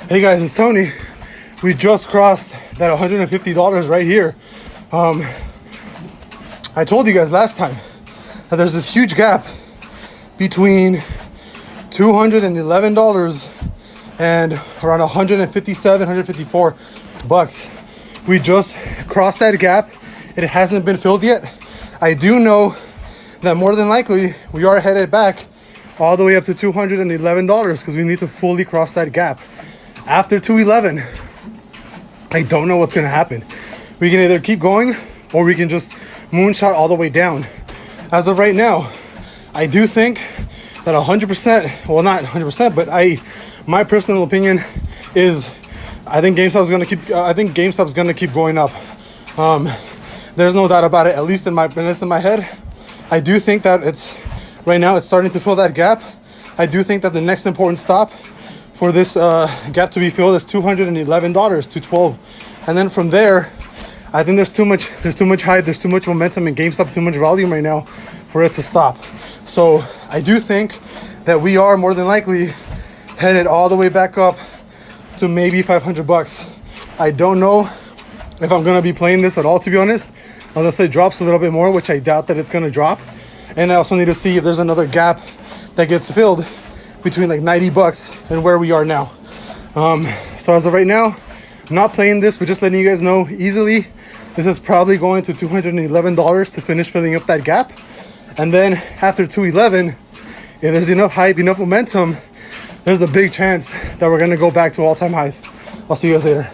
Hey guys, it's Tony. We just crossed that $150 right here. I told you guys last time that there's this huge gap between $211 and around 157, 154 bucks. We just crossed that gap. It hasn't been filled yet. I do know that more than likely we are headed back all the way up to $211 because we need to fully cross that gap. After 211, I don't know what's gonna happen. We can either keep going or we can just moonshot all the way down. As of right now, I do think that 100%, well, not 100%, but my personal opinion is I think GameStop's gonna keep going up. There's no doubt about it, at least in my head. I do think that right now it's starting to fill that gap. I do think that the next important stop for this gap to be filled is $211 to 12, and then from there, I think there's too much hype, there's too much momentum in GameStop, too much volume right now for it to stop. So I do think that we are more than likely headed all the way back up to maybe 500 bucks. I don't know if I'm gonna be playing this at all, to be honest, unless it drops a little bit more, which I doubt that it's gonna drop. And I also need to see if there's another gap that gets filled between like 90 bucks and where we are now. So as of right now, I'm not playing this, but just letting you guys know easily, this is probably going to $211 to finish filling up that gap. And then after 211, if there's enough hype, enough momentum, there's a big chance that we're gonna go back to all-time highs. I'll see you guys later.